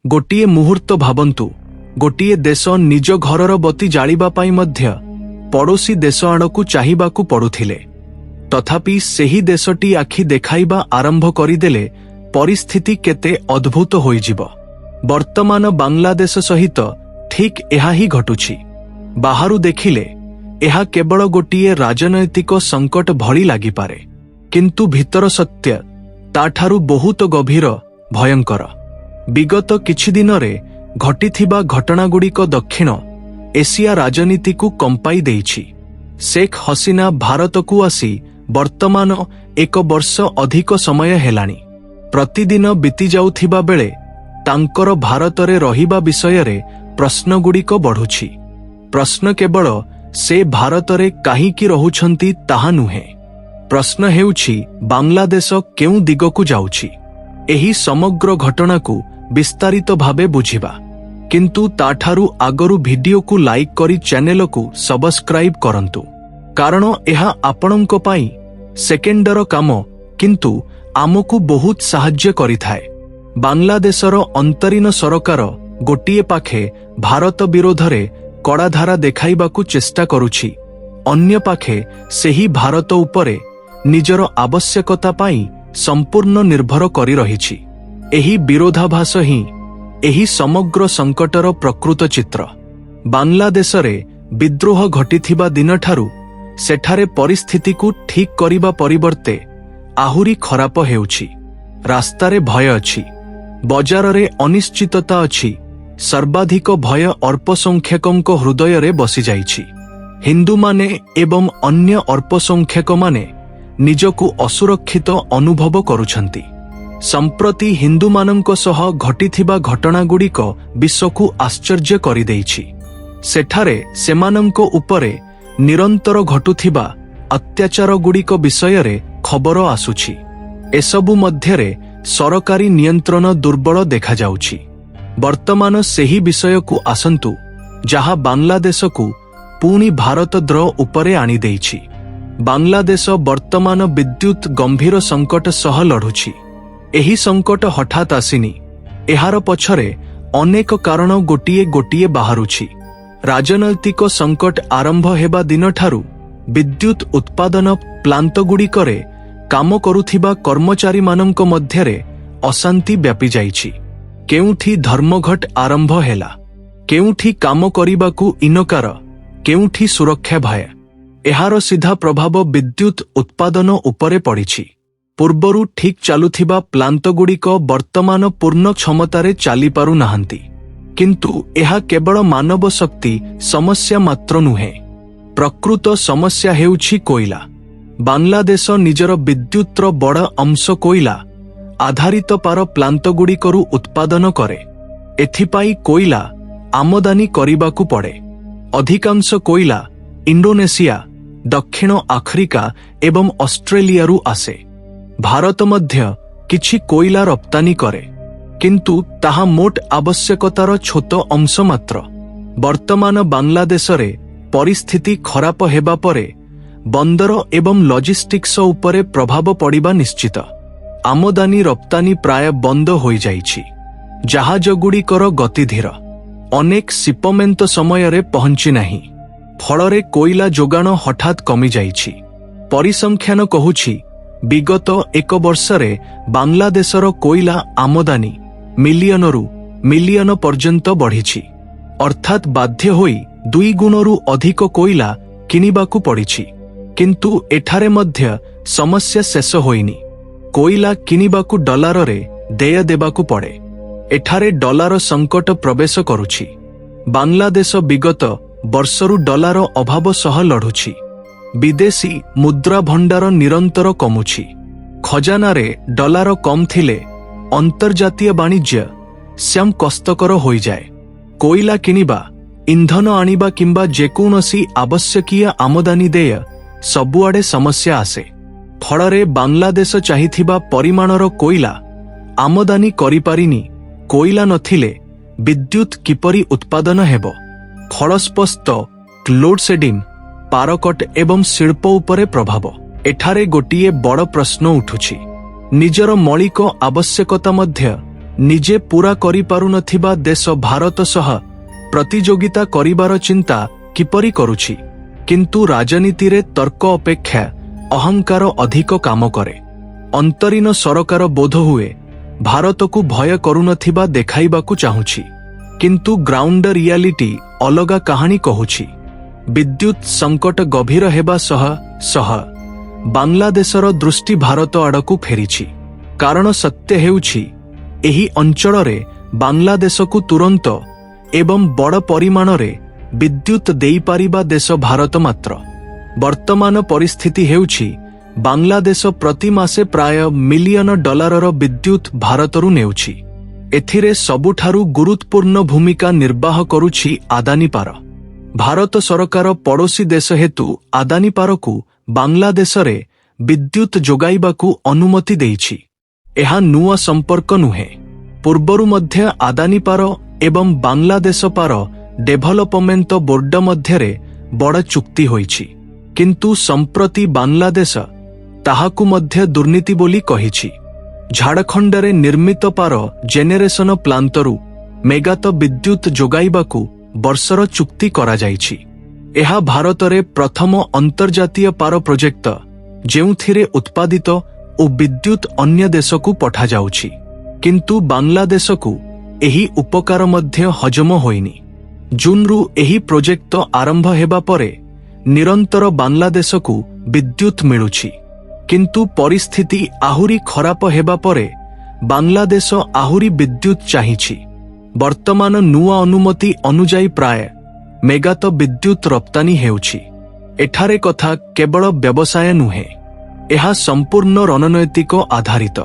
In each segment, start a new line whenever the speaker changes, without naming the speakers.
ଗୋଟିଏ ମୁହୂର୍ତ୍ତ ଭାବନ୍ତୁ, ଗୋଟିଏ ଦେଶ ନିଜ ଘରର ବତି ଜାଳିବା ପାଇଁ ମଧ୍ୟ ପଡ଼ୋଶୀ ଦେଶ ଆଡ଼କୁ ଚାହିଁବାକୁ ପଡ଼ୁଥିଲେ। ତଥାପି ସେହି ଦେଶଟି ଆଖି ଦେଖାଇବା ଆରମ୍ଭ କରିଦେଲେ ପରିସ୍ଥିତି କେତେ ଅଦ୍ଭୁତ ହୋଇଯିବ। ବର୍ତ୍ତମାନ ବାଂଲାଦେଶ ସହିତ ଠିକ୍ ଏହା ହିଁ ଘଟୁଛି। ବାହାରୁ ଦେଖିଲେ ଏହା କେବଳ ଗୋଟିଏ ରାଜନୈତିକ ସଙ୍କଟ ଭଳି ଲାଗିପାରେ, କିନ୍ତୁ ଭିତର ସତ୍ୟ ତାଠାରୁ ବହୁତ ଗଭୀର, ଭୟଙ୍କର। ବିଗତ କିଛି ଦିନରେ ଘଟିଥିବା ଘଟଣାଗୁଡ଼ିକ ଦକ୍ଷିଣ ଏସିଆ ରାଜନୀତିକୁ କମ୍ପାଇ ଦେଇଛି। ଶେଖ୍ ହସିନା ଭାରତକୁ ଆସି ବର୍ତ୍ତମାନ 1 ବର୍ଷ ଅଧିକ ସମୟ ହେଲାଣି। ପ୍ରତିଦିନ ବିତିଯାଉଥିବା ବେଳେ ତାଙ୍କର ଭାରତରେ ରହିବା ବିଷୟରେ ପ୍ରଶ୍ନଗୁଡ଼ିକ ବଢ଼ୁଛି। ପ୍ରଶ୍ନ କେବଳ ସେ ଭାରତରେ କାହିଁକି ରହୁଛନ୍ତି ତାହା ନୁହେଁ। ପ୍ରଶ୍ନ ହେଉଛି ବାଂଲାଦେଶ କେଉଁ ଦିଗକୁ ଯାଉଛି। ଏହି ସମଗ୍ର ଘଟଣାକୁ ବିସ୍ତାରିତ ଭାବେ ବୁଝିବା, କିନ୍ତୁ ତାଠାରୁ ଆଗରୁ ଭିଡିଓକୁ ଲାଇକ୍ କରି ଚ୍ୟାନେଲକୁ ସବସ୍କ୍ରାଇବ୍ କରନ୍ତୁ, କାରଣ ଏହା ଆପଣଙ୍କ ପାଇଁ ସେକେଣ୍ଡର କାମ, କିନ୍ତୁ ଆମକୁ ବହୁତ ସାହାଯ୍ୟ କରିଥାଏ। ବାଂଲାଦେଶର ଅନ୍ତରୀଣ ସରକାର ଗୋଟିଏ ପାଖେ ଭାରତ ବିରୋଧରେ କଡ଼ାଧାରା ଦେଖାଇବାକୁ ଚେଷ୍ଟା କରୁଛି, ଅନ୍ୟ ପାଖେ ସେହି ଭାରତ ଉପରେ ନିଜର ଆବଶ୍ୟକତା ପାଇଁ ସମ୍ପୂର୍ଣ୍ଣ ନିର୍ଭର କରି ରହିଛି। ଏହି ବିରୋଧାଭାସ ହିଁ ଏହି ସମଗ୍ର ସଙ୍କଟର ପ୍ରକୃତ ଚିତ୍ର। ବାଂଲାଦେଶରେ ବିଦ୍ରୋହ ଘଟିଥିବା ଦିନଠାରୁ ସେଠାରେ ପରିସ୍ଥିତିକୁ ଠିକ୍ କରିବା ପରିବର୍ତ୍ତେ ଆହୁରି ଖରାପ ହେଉଛି। ରାସ୍ତାରେ ଭୟ ଅଛି, ବଜାରରେ ଅନିଶ୍ଚିତତା ଅଛି, ସର୍ବାଧିକ ଭୟ ଅଳ୍ପ ସଂଖ୍ୟକଙ୍କ ହୃଦୟରେ ବସିଯାଇଛି। ହିନ୍ଦୁମାନେ ଏବଂ ଅନ୍ୟ ଅଳ୍ପ ସଂଖ୍ୟକମାନେ ନିଜକୁ ଅସୁରକ୍ଷିତ ଅନୁଭବ କରୁଛନ୍ତି। ସମ୍ପ୍ରତି ହିନ୍ଦୁମାନଙ୍କ ସହ ଘଟିଥିବା ଘଟଣାଗୁଡ଼ିକ ବିଶ୍ୱକୁ ଆଶ୍ଚର୍ଯ୍ୟ କରିଦେଇଛି। ସେଠାରେ ସେମାନଙ୍କ ଉପରେ ନିରନ୍ତର ଘଟୁଥିବା ଅତ୍ୟାଚାରଗୁଡ଼ିକ ବିଷୟରେ ଖବର ଆସୁଛି। ଏସବୁ ମଧ୍ୟରେ ସରକାରୀ ନିୟନ୍ତ୍ରଣ ଦୁର୍ବଳ ଦେଖାଯାଉଛି। ବର୍ତ୍ତମାନ ସେହି ବିଷୟକୁ ଆସନ୍ତୁ ଯାହା ବାଂଲାଦେଶକୁ ପୁଣି ଭାରତଦ୍ରୋହ ଉପରେ ଆଣିଦେଇଛି। ବାଂଲାଦେଶ ବର୍ତ୍ତମାନ ବିଦ୍ୟୁତ୍ ଗମ୍ଭୀର ସଙ୍କଟ ସହ ଲଢ଼ୁଛି। ଏହି ସଙ୍କଟ ହଠାତ୍ ଆସିନି, ଏହାର ପଛରେ ଅନେକ କାରଣ ଗୋଟିଏ ଗୋଟିଏ ବାହାରୁଛି। ରାଜନୈତିକ ସଙ୍କଟ ଆରମ୍ଭ ହେବା ଦିନଠାରୁ ବିଦ୍ୟୁତ୍ ଉତ୍ପାଦନ ପ୍ଲାଣ୍ଟଗୁଡ଼ିକରେ କାମ କରୁଥିବା କର୍ମଚାରୀମାନଙ୍କ ମଧ୍ୟରେ ଅଶାନ୍ତି ବ୍ୟାପିଯାଇଛି। କେଉଁଠି ଧର୍ମଘଟ ଆରମ୍ଭ ହେଲା, କେଉଁଠି କାମ କରିବାକୁ ଇନକାର, କେଉଁଠି ସୁରକ୍ଷା ଭୟ। ଏହାର ସିଧା ପ୍ରଭାବ ବିଦ୍ୟୁତ୍ ଉତ୍ପାଦନ ଉପରେ ପଡ଼ିଛି। ପୂର୍ବରୁ ଠିକ୍ ଚାଲୁଥିବା ପ୍ଲାଣ୍ଟଗୁଡ଼ିକ ବର୍ତ୍ତମାନ ପୂର୍ଣ୍ଣ କ୍ଷମତାରେ ଚାଲିପାରୁନାହାନ୍ତି। କିନ୍ତୁ ଏହା କେବଳ ମାନବ ଶକ୍ତି ସମସ୍ୟା ମାତ୍ର ନୁହେଁ। ପ୍ରକୃତ ସମସ୍ୟା ହେଉଛି କୋଇଲା। ବାଂଲାଦେଶ ନିଜର ବିଦ୍ୟୁତ୍ର ବଡ଼ ଅଂଶ କୋଇଲା ଆଧାରିତ ପାର ପ୍ଲାଣ୍ଟଗୁଡ଼ିକରୁ ଉତ୍ପାଦନ କରେ। ଏଥିପାଇଁ କୋଇଲା ଆମଦାନୀ କରିବାକୁ ପଡ଼େ। ଅଧିକାଂଶ କୋଇଲା ଇଣ୍ଡୋନେସିଆ, ଦକ୍ଷିଣ ଆଫ୍ରିକା ଏବଂ ଅଷ୍ଟ୍ରେଲିଆରୁ ଆସେ। ଭାରତ ମଧ୍ୟ କିଛି କୋଇଲା ରପ୍ତାନି କରେ, କିନ୍ତୁ ତାହା ମୋଟ ଆବଶ୍ୟକତାର ଛୋଟ ଅଂଶ ମାତ୍ର। ବର୍ତ୍ତମାନ ବାଂଲାଦେଶରେ ପରିସ୍ଥିତି ଖରାପ ହେବା ପରେ ବନ୍ଦର ଏବଂ ଲଜିଷ୍ଟିକ୍ସ ଉପରେ ପ୍ରଭାବ ପଡ଼ିବା ନିଶ୍ଚିତ। ଆମଦାନୀ ରପ୍ତାନି ପ୍ରାୟ ବନ୍ଦ ହୋଇଯାଇଛି। ଜାହାଜଗୁଡ଼ିକର ଗତି ଧୀର, ଅନେକ ଶିପମେଣ୍ଟ ସମୟରେ ପହଞ୍ଚି ନାହିଁ। ଫଳରେ କୋଇଲା ଯୋଗାଣ ହଠାତ୍ କମିଯାଇଛି। ପରିସଂଖ୍ୟାନ କହୁଛି ବିଗତ 1 ବର୍ଷରେ ବାଂଲାଦେଶର କୋଇଲା ଆମଦାନୀ ମିଲିୟନରୁ ମିଲିୟନ ପର୍ଯ୍ୟନ୍ତ ବଢ଼ିଛି। ଅର୍ଥାତ୍ ବାଧ୍ୟ ହୋଇ 2 ଗୁଣରୁ ଅଧିକ କୋଇଲା କିଣିବାକୁ ପଡ଼ିଛି। କିନ୍ତୁ ଏଠାରେ ମଧ୍ୟ ସମସ୍ୟା ଶେଷ ହୋଇନି। କୋଇଲା କିଣିବାକୁ ଡଲାରରେ ଦେୟ ଦେବାକୁ ପଡ଼େ। ଏଠାରେ ଡଲାର ସଙ୍କଟ ପ୍ରବେଶ କରୁଛି। ବାଂଲାଦେଶ ବିଗତ ବର୍ଷରୁ ଡଲାର ଅଭାବ ସହ ଲଢ଼ୁଛି। ବିଦେଶୀ ମୁଦ୍ରା ଭଣ୍ଡାର ନିରନ୍ତର କମୁଛି। ଖଜାନାରେ ଡଲାର କମ୍ ଥିଲେ ଅନ୍ତର୍ଜାତୀୟ ବାଣିଜ୍ୟ ସ୍ୱୟଂ କଷ୍ଟକର ହୋଇଯାଏ। କୋଇଲା କିଣିବା, ଇନ୍ଧନ ଆଣିବା କିମ୍ବା ଯେକୌଣସି ଆବଶ୍ୟକୀୟ ଆମଦାନୀ ଦେୟ ସବୁଆଡ଼େ ସମସ୍ୟା ଆସେ। ଫଳରେ ବାଂଲାଦେଶ ଚାହିଁଥିବା ପରିମାଣର କୋଇଲା ଆମଦାନୀ କରିପାରିନି। କୋଇଲା ନଥିଲେ ବିଦ୍ୟୁତ୍ କିପରି ଉତ୍ପାଦନ ହେବ? ଫଳସ୍ପଷ୍ଟ ଲୋଡସେଡିଂ, ପାରକଟ ଏବଂ ଶିଳ୍ପ ଉପରେ ପ୍ରଭାବ। ଏଠାରେ ଗୋଟିଏ ବଡ଼ ପ୍ରଶ୍ନ ଉଠୁଛି। ନିଜର ମୌଳିକ ଆବଶ୍ୟକତା ମଧ୍ୟ ନିଜେ ପୂରା କରିପାରୁନଥିବା ଦେଶ ଭାରତ ସହ ପ୍ରତିଯୋଗିତା କରିବାର ଚିନ୍ତା କିପରି କରୁଛି। କିନ୍ତୁ ରାଜନୀତିରେ ତର୍କ ଅପେକ୍ଷା ଅହଙ୍କାର ଅଧିକ କାମ କରେ। ଅନ୍ତରୀଣ ସରକାର ବୋଧହୁଏ ଭାରତକୁ ଭୟ କରୁନଥିବା ଦେଖାଇବାକୁ ଚାହୁଁଛି, କିନ୍ତୁ ଗ୍ରାଉଣ୍ଡ ରିଆଲିଟି ଅଲଗା କାହାଣୀ କହୁଛି। ବିଦ୍ୟୁତ ସଙ୍କଟ ଗଭୀର ହେବା ସହ ସହ ବାଂଲାଦେଶର ଦୃଷ୍ଟି ଭାରତ ଆଡ଼କୁ ଫେରିଛି। କାରଣ ସତ୍ୟ ହେଉଛି ଏହି ଅଞ୍ଚଳରେ ବାଂଲାଦେଶକୁ ତୁରନ୍ତ ଏବଂ ବଡ଼ ପରିମାଣରେ ବିଦ୍ୟୁତ ଦେଇପାରିବା ଦେଶ ଭାରତ ମାତ୍ର। ବର୍ତ୍ତମାନ ପରିସ୍ଥିତି ହେଉଛି ବାଂଲାଦେଶ ପ୍ରତି ମାସେ ପ୍ରାୟ ମିଲିୟନ ଡଲାରର ବିଦ୍ୟୁତ ଭାରତରୁ ନେଉଛି। ଏଥିରେ ସବୁଠାରୁ ଗୁରୁତ୍ୱପୂର୍ଣ୍ଣ ଭୂମିକା ନିର୍ବାହ କରୁଛି ଆଦାନୀପାର। ଭାରତ ସରକାର ପଡ଼ୋଶୀ ଦେଶ ହେତୁ ଆଦାନୀପାରକୁ ବାଂଲାଦେଶରେ ବିଦ୍ୟୁତ ଯୋଗାଇବାକୁ ଅନୁମତି ଦେଇଛି। ଏହା ନୂଆ ସମ୍ପର୍କ ନୁହେଁ। ପୂର୍ବରୁ ମଧ୍ୟ ଆଦାନୀପାର ଏବଂ ବାଂଲାଦେଶ ପାର ଡେଭଲପମେଣ୍ଟ ବୋର୍ଡ ମଧ୍ୟରେ ବଡ଼ ଚୁକ୍ତି ହୋଇଛି, କିନ୍ତୁ ସମ୍ପ୍ରତି ବାଂଲାଦେଶ ତାହାକୁ ମଧ୍ୟ ଦୁର୍ନୀତି ବୋଲି କହିଛି। ଝାଡ଼ଖଣ୍ଡରେ ନିର୍ମିତ ପାର ଜେନେରେସନ ପ୍ଲାଣ୍ଟରୁ ମେଗାତ ବିଦ୍ୟୁତ ଯୋଗାଇବାକୁ ବର୍ଷର ଚୁକ୍ତି କରାଯାଇଛି। ଏହା ଭାରତରେ ପ୍ରଥମ ଅନ୍ତର୍ଜାତୀୟ ପାର ପ୍ରୋଜେକ୍ଟ, ଯେଉଁଥିରେ ଉତ୍ପାଦିତ ଓ ବିଦ୍ୟୁତ ଅନ୍ୟ ଦେଶକୁ ପଠାଯାଉଛି। କିନ୍ତୁ ବାଂଲାଦେଶକୁ ଏହି ଉପକାର ମଧ୍ୟ ହଜମ ହୋଇନି। ଜୁନ୍ରୁ ଏହି ପ୍ରୋଜେକ୍ଟ ଆରମ୍ଭ ହେବା ପରେ ନିରନ୍ତର ବାଂଲାଦେଶକୁ ବିଦ୍ୟୁତ ମିଳୁଛି, କିନ୍ତୁ ପରିସ୍ଥିତି ଆହୁରି ଖରାପ ହେବା ପରେ ବାଂଲାଦେଶ ଆହୁରି ବିଦ୍ୟୁତ ଚାହିଁଛି। ବର୍ତ୍ତମାନ ନୂଆ ଅନୁମତି ଅନୁଯାୟୀ ପ୍ରାୟ ମେଗାତ ବିଦ୍ୟୁତ ରପ୍ତାନି ହେଉଛି। ଏଠାରେ କଥା କେବଳ ବ୍ୟବସାୟ ନୁହେଁ, ଏହା ସମ୍ପୂର୍ଣ୍ଣ ରଣନୈତିକ ଆଧାରିତ।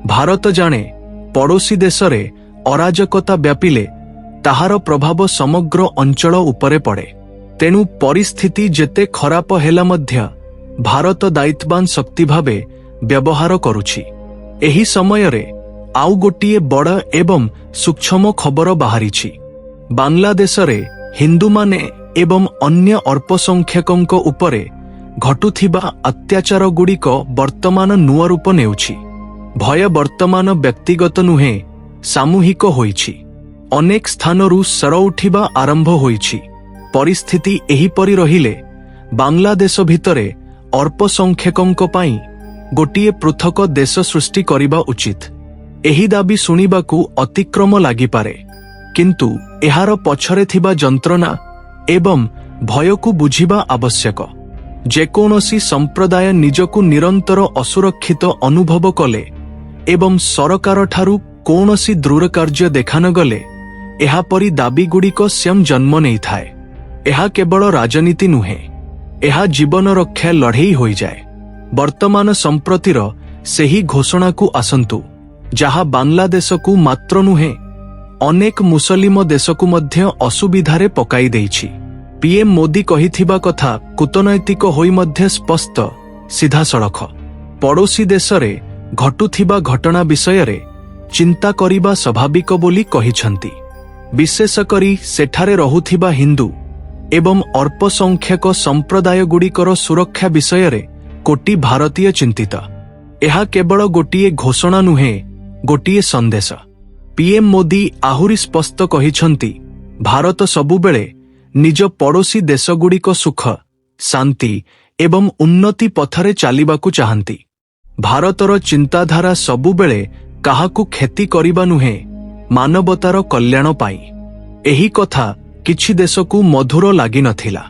ଭାରତ ଜାଣେ ପଡ଼ୋଶୀ ଦେଶରେ ଅରାଜକତା ବ୍ୟାପିଲେ ତାହାର ପ୍ରଭାବ ସମଗ୍ର ଅଞ୍ଚଳ ଉପରେ ପଡ଼େ। ତେଣୁ ପରିସ୍ଥିତି ଯେତେ ଖରାପ ହେଲା ମଧ୍ୟ ଭାରତ ଦାୟିତ୍ୱବାନ ଶକ୍ତି ଭାବେ ବ୍ୟବହାର କରୁଛି। ଏହି ସମୟରେ ଆଉ ଗୋଟିଏ ବଡ଼ ଏବଂ ସୂକ୍ଷ୍ମ ଖବର ବାହାରିଛି। ବାଂଲାଦେଶରେ ହିନ୍ଦୁମାନେ ଏବଂ ଅନ୍ୟ ଅଳ୍ପସଂଖ୍ୟକଙ୍କ ଉପରେ ଘଟୁଥିବା ଅତ୍ୟାଚାରଗୁଡ଼ିକ ବର୍ତ୍ତମାନ ନୂଆ ରୂପ ନେଉଛି। ଭୟ ବର୍ତ୍ତମାନ ବ୍ୟକ୍ତିଗତ ନୁହେଁ, ସାମୂହିକ ହୋଇଛି। ଅନେକ ସ୍ଥାନରୁ ସ୍ୱର ଉଠିବା ଆରମ୍ଭ ହୋଇଛି। ପରିସ୍ଥିତି ଏହିପରି ରହିଲେ ବାଂଲାଦେଶ ଭିତରେ ଅଳ୍ପସଂଖ୍ୟକଙ୍କ ପାଇଁ ଗୋଟିଏ ପୃଥକ ଦେଶ ସୃଷ୍ଟି କରିବା ଉଚିତ। ଏହି ଦାବି ଶୁଣିବାକୁ ଅତିକ୍ରମ ଲାଗିପାରେ, କିନ୍ତୁ ଏହାର ପଛରେ ଥିବା ଯନ୍ତ୍ରଣା ଏବଂ ଭୟକୁ ବୁଝିବା ଆବଶ୍ୟକ। ଯେକୌଣସି ସମ୍ପ୍ରଦାୟ ନିଜକୁ ନିରନ୍ତର ଅସୁରକ୍ଷିତ ଅନୁଭବ କଲେ ଏବଂ ସରକାରଠାରୁ କୌଣସି ଦୃଢ଼ କାର୍ଯ୍ୟ ଦେଖାନଗଲେ ଏହାପରି ଦାବିଗୁଡ଼ିକ ସ୍ୱୟଂ ଜନ୍ମ ନେଇଥାଏ। ଏହା କେବଳ ରାଜନୀତି ନୁହେଁ, ଏହା ଜୀବନ ରକ୍ଷା ଲଢ଼େଇ ହୋଇଯାଏ। ବର୍ତ୍ତମାନ ସମ୍ପ୍ରତିର ସେହି ଘୋଷଣାକୁ ଆସନ୍ତୁ, ଯାହା ବାଂଲାଦେଶକୁ ମାତ୍ର ନୁହେଁ ଅନେକ ମୁସଲିମ ଦେଶକୁ ମଧ୍ୟ ଅସୁବିଧାରେ ପକାଇ ଦେଇଛି। ପିଏମ୍ ମୋଦି କହିଥିବା କଥା କୂଟନୈତିକ ହୋଇ ମଧ୍ୟ ସ୍ପଷ୍ଟ, ସିଧାସଳଖ। ପଡ଼ୋଶୀ ଦେଶରେ ଘଟୁଥିବା ଘଟଣା ବିଷୟରେ ଚିନ୍ତା କରିବା ସ୍ୱାଭାବିକ ବୋଲି କହିଛନ୍ତି। ବିଶେଷ କରି ସେଠାରେ ରହୁଥିବା ହିନ୍ଦୁ ଏବଂ ଅଳ୍ପସଂଖ୍ୟକ ସମ୍ପ୍ରଦାୟଗୁଡ଼ିକର ସୁରକ୍ଷା ବିଷୟରେ କୋଟି ଭାରତୀୟ ଚିନ୍ତିତ। ଏହା କେବଳ ଗୋଟିଏ ଘୋଷଣା ନୁହେଁ, ଗୋଟିଏ ସନ୍ଦେଶ। ପିଏମ୍ ମୋଦି ଆହୁରି ସ୍ପଷ୍ଟ କହିଛନ୍ତି, ଭାରତ ସବୁବେଳେ ନିଜ ପଡ଼ୋଶୀ ଦେଶଗୁଡ଼ିକ ସୁଖ, ଶାନ୍ତି ଏବଂ ଉନ୍ନତି ପଥରେ ଚାଲିବାକୁ ଚାହାନ୍ତି। ଭାରତର ଚିନ୍ତାଧାରା ସବୁବେଳେ କାହାକୁ କ୍ଷତି କରିବା ନୁହେଁ, ମାନବତାର କଲ୍ୟାଣ ପାଇଁ। ଏହି କଥା କିଛି ଦେଶକୁ ମଧୁର ଲାଗିନଥିଲା।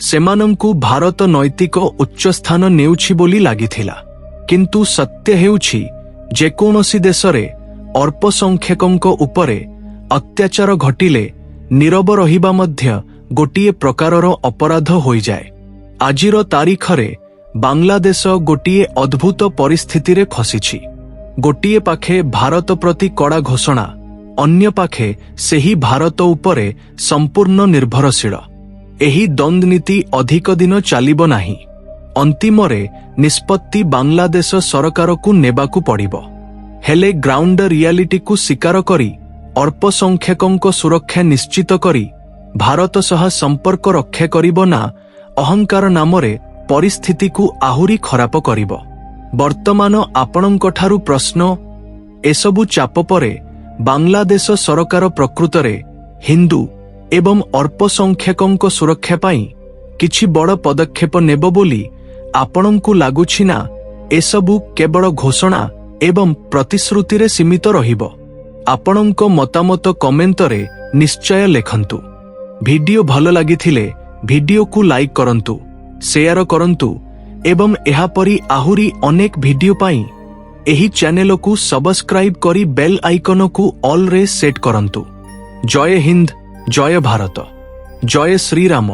ସେମାନଙ୍କୁ ଭାରତ ନୈତିକ ଉଚ୍ଚସ୍ଥାନ ନେଉଛି ବୋଲି ଲାଗିଥିଲା। କିନ୍ତୁ ସତ୍ୟ ହେଉଛି ଯେକୌଣସି ଦେଶରେ ଅଳ୍ପସଂଖ୍ୟକଙ୍କ ଉପରେ ଅତ୍ୟାଚାର ଘଟିଲେ ନୀରବ ରହିବା ମଧ୍ୟ ଗୋଟିଏ ପ୍ରକାରର ଅପରାଧ ହୋଇଯାଏ। ଆଜିର ତାରିଖରେ ବାଂଲାଦେଶ ଗୋଟିଏ ଅଦ୍ଭୁତ ପରିସ୍ଥିତିରେ ଖସିଛି। ଗୋଟିଏ ପାଖେ ଭାରତ ପ୍ରତି କଡ଼ା ଘୋଷଣା, ଅନ୍ୟ ପାଖେ ସେହି ଭାରତ ଉପରେ ସମ୍ପୂର୍ଣ୍ଣ ନିର୍ଭରଶୀଳ। ଏହି ଦ୍ୱନ୍ଦ୍ୱନୀତି ଅଧିକ ଦିନ ଚାଲିବ ନାହିଁ। ଅନ୍ତିମରେ ନିଷ୍ପତ୍ତି ବାଂଲାଦେଶ ସରକାରକୁ ନେବାକୁ ପଡ଼ିବ। ହେଲେ ଗ୍ରାଉଣ୍ଡ ରିଆଲିଟିକୁ ସ୍ୱୀକାର କରି ଅଳ୍ପସଂଖ୍ୟକଙ୍କ ସୁରକ୍ଷା ନିଶ୍ଚିତ କରି ଭାରତ ସହ ସମ୍ପର୍କ ରକ୍ଷା କରିବ ନା ଅହଙ୍କାର ନାମରେ ପରିସ୍ଥିତିକୁ ଆହୁରି ଖରାପ କରିବ? ବର୍ତ୍ତମାନ ଆପଣଙ୍କଠାରୁ ପ୍ରଶ୍ନ, ଏସବୁ ଚାପ ପରେ ବାଂଲାଦେଶ ସରକାର ପ୍ରକୃତରେ ହିନ୍ଦୁ ଏବଂ ଅଳ୍ପସଂଖ୍ୟକଙ୍କ ସୁରକ୍ଷା ପାଇଁ କିଛି ବଡ଼ ପଦକ୍ଷେପ ନେବ ବୋଲି ଆପଣଙ୍କୁ ଲାଗୁଛି ନା ଏସବୁ କେବଳ ଘୋଷଣା ଏବଂ ପ୍ରତିଶ୍ରୁତିରେ ସୀମିତ ରହିବ? ଆପଣଙ୍କ ମତାମତ କମେଣ୍ଟରେ ନିଶ୍ଚୟ ଲେଖନ୍ତୁ। ଭିଡିଓ ଭଲ ଲାଗିଥିଲେ ଭିଡିଓକୁ ଲାଇକ୍ କରନ୍ତୁ, ସେୟାର କରନ୍ତୁ ଏବଂ ଏହାପରି ଆହୁରି ଅନେକ ଭିଡିଓ ପାଇଁ ଏହି ଚ୍ୟାନେଲକୁ ସବସ୍କ୍ରାଇବ୍ କରି ବେଲ୍ ଆଇକନକୁ ଅଲ୍‌ରେ ସେଟ୍ କରନ୍ତୁ। ଜୟ ହିନ୍ଦ, ଜୟ ଭାରତ, ଜୟ ଶ୍ରୀରାମ।